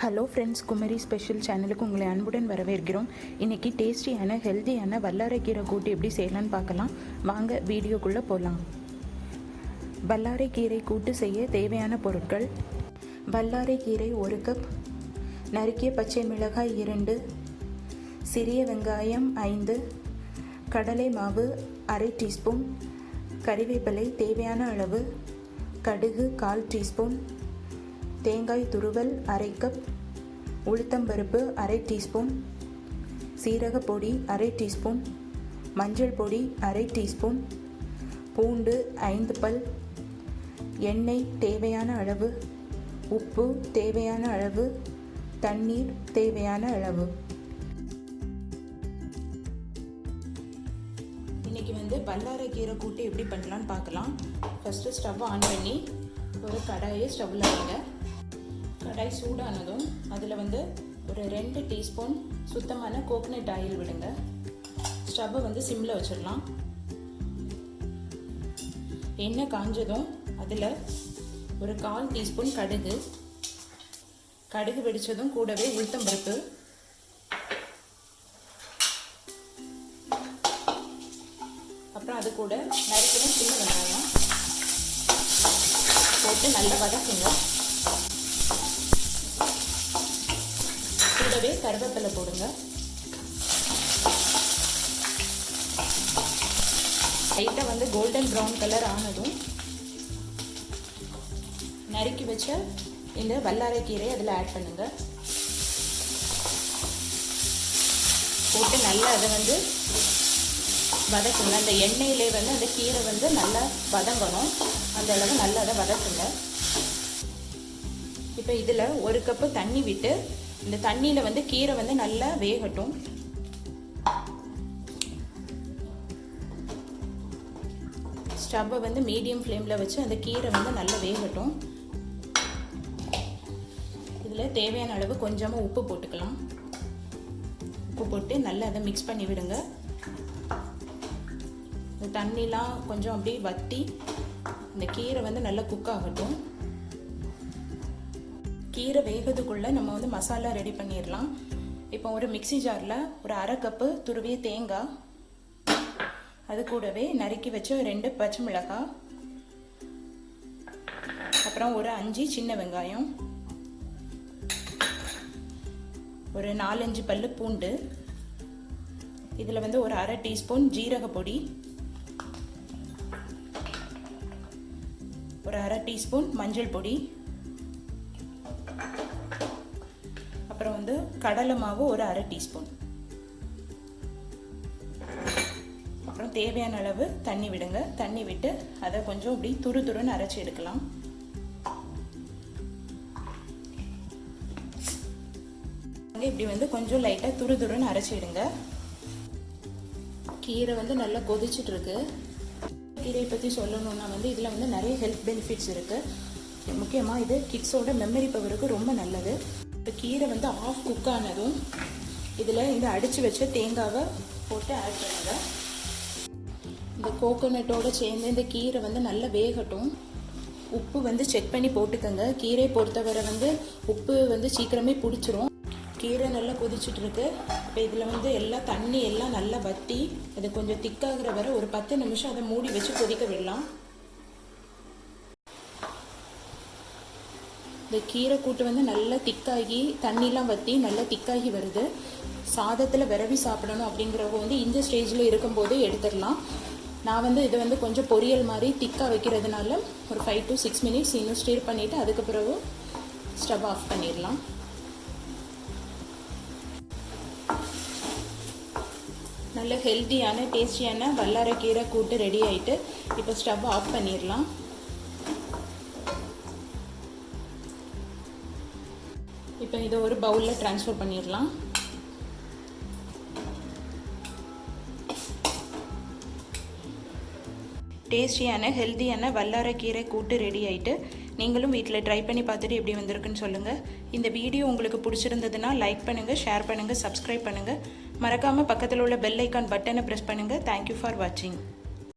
Hello friends, Kumari special சேனலுக்கு உங்களை அன்புடன் வரவேற்கிறோம். இன்றைக்கி டேஸ்டியான ஹெல்த்தியான வல்லாரைக்கீரை கூட்டு எப்படி செய்யலான்னு பார்க்கலாம். வாங்க வீடியோக்குள்ளே போகலாம். வல்லாரைக்கீரை கூட்டு செய்ய தேவையான பொருட்கள்: வல்லாரைக்கீரை 1 கப், நறுக்கிய பச்சை மிளகாய் 2, சிறிய வெங்காயம் 5, கடலை மாவு அரை டீஸ்பூன், கறிவேப்பிலை தேவையான அளவு, கடுகு 1/4 டீஸ்பூன், தேங்காய் துருவல் அரை கப், உளுத்தம்பருப்பு அரை டீஸ்பூன், சீரகப்பொடி அரை டீஸ்பூன், மஞ்சள் பொடி அரை டீஸ்பூன், பூண்டு 5 பல், எண்ணெய் தேவையான அளவு, உப்பு தேவையான அளவு, தண்ணீர் தேவையான அளவு. இன்றைக்கி வல்லாரைக்கீரை கூட்டு எப்படி பண்ணலான்னு பார்க்கலாம். ஃபஸ்ட்டு ஸ்டவ் ஆன் பண்ணி ஒரு கடாயை ஸ்டவ்வில் வைங்க. கடாய் சூடானதும் அதில் ஒரு 2 டீஸ்பூன் சுத்தமான கோகனட் ஆயில் விடுங்க. ஸ்டவ்வை சிம்மில் வச்சிடலாம். எண்ணெய் காஞ்சதும் அதில் ஒரு 1/4 டீஸ்பூன் கடுகு வெடித்ததும் கூடவே உளுத்தம்பருப்பு, அப்புறம் அது கூட நறுக்கின சின்ன வெங்காயம் போட்டு நல்லா வதக்குங்க. கூடவே கருவேப்பிலை போடுங்க. லைட்டாக கோல்டன் ப்ரௌன் கலர் ஆனதும் நறுக்கி வச்ச இந்த வல்லாரைக்கீரை அதில் ஆட் பண்ணுங்க. போட்டு நல்லா அதை வதக்குங்க. அந்த எண்ணெயிலே அந்த கீரை நல்லா வதங்கணும். அந்த அளவு நல்லா அதை வதக்குங்க. இப்போ இதில் 1 கப்பு தண்ணி விட்டு இந்த தண்ணியில் கீரை நல்லா வேகட்டும். ஸ்டவ்வை மீடியம் ஃப்ளேமில் வச்சு அந்த கீரை நல்லா வேகட்டும். இதில் தேவையான அளவு கொஞ்சமாக உப்பு போட்டுக்கலாம். உப்பு போட்டு நல்லா அதை மிக்ஸ் பண்ணி விடுங்க. இந்த தண்ணிலாம் கொஞ்சம் அப்படியே வற்றி இந்த கீரை நல்லா குக் ஆகட்டும். கீரை வேகிறதுக்குள்ளே நம்ம மசாலா ரெடி பண்ணிடலாம். இப்போ ஒரு மிக்ஸி ஜாரில் ஒரு 1/2 கப்பு துருவிய தேங்காய், அது கூடவே நறுக்கி வச்ச 2 பச்சை மிளகாய், அப்புறம் ஒரு 5 சின்ன வெங்காயம், ஒரு 4-5 பல்லு பூண்டு, இதில் ஒரு 1/2 டீஸ்பூன் ஜீரகப்பொடி, ஒரு 1/2 டீஸ்பூன் மஞ்சள் பொடி, அப்புறம் கடலை மாவு ஒரு 1/2 டீஸ்பூன், அப்புறம் தேவையான அளவு தண்ணி விடுங்க. தண்ணி விட்டு அதை கொஞ்சம் இப்படி துருன்னு அரைச்சி எடுக்கலாம். இப்படி கொஞ்சம் லைட்டாக துருன்னு அரைச்சிடுங்க. கீரை நல்லா கொதிச்சுட்டு இருக்கு. கீரையை பற்றி சொல்லணும்னா இதில் நிறைய ஹெல்த் பெனிஃபிட்ஸ் இருக்குது. முக்கியமாக இது கிட்ஸோட மெமரி பவருக்கு ரொம்ப நல்லது. இப்போ கீரை ஆஃப் குக் ஆனதும் இதில் இந்த அடித்து வச்ச தேங்காவை போட்டு ஆட் பண்ணுங்க. இந்த கோகோனட்டோடு சேர்ந்து இந்த கீரை நல்லா வேகட்டும். உப்பு செக் பண்ணி போட்டுக்கோங்க. கீரை பொறுத்தவரை உப்பு சீக்கிரமே பிடிச்சிரும். கீரை நல்லா கொதிச்சுட்ருக்கு. இப்போ இதில் எல்லா தண்ணி எல்லாம் நல்லா வற்றி அது கொஞ்சம் திக்காகிற வரை ஒரு 10 நிமிஷம் அதை மூடி வச்சு கொதிக்க விடலாம். இந்த கீரை கூட்டு நல்லா திக்காகி தண்ணிலாம் வற்றி நல்லா திக்காகி வருது. சாதத்தில் விரவி சாப்பிடணும் அப்படிங்கிறவங்க இந்த ஸ்டேஜில் இருக்கும்போது எடுத்துடலாம். நான் இது கொஞ்சம் பொரியல் மாதிரி திக்காக வைக்கிறதுனால ஒரு 5 to 6 மினிட்ஸ் இன்னும் ஸ்டீர் பண்ணிவிட்டு அதுக்கு பிறகு ஸ்டவ் ஆஃப் பண்ணிடலாம். நல்ல ஹெல்த்தியான டேஸ்டியான வல்லாரைக்கீரை கூட்டு ரெடி ஆகிட்டு இப்போ ஸ்டவ் ஆஃப் பண்ணிடலாம். இப்போ இதை ஒரு பவுலில் ட்ரான்ஸ்ஃபர் பண்ணிடலாம். டேஸ்டியான ஹெல்த்தியான வல்லாரைக்கீரை கூட்டு ரெடி ஆகிட்டு நீங்களும் வீட்டில் ட்ரை பண்ணி பார்த்துட்டு எப்படி வந்திருக்குன்னு சொல்லுங்கள். இந்த வீடியோ உங்களுக்கு பிடிச்சிருந்ததுன்னா லைக் பண்ணுங்கள், ஷேர் பண்ணுங்கள், சப்ஸ்கிரைப் பண்ணுங்கள். மறக்காமல் பக்கத்தில் உள்ள பெல் ஐக்கான் பட்டனை ப்ரெஸ் பண்ணுங்கள். தேங்க்யூ ஃபார் வாட்சிங்.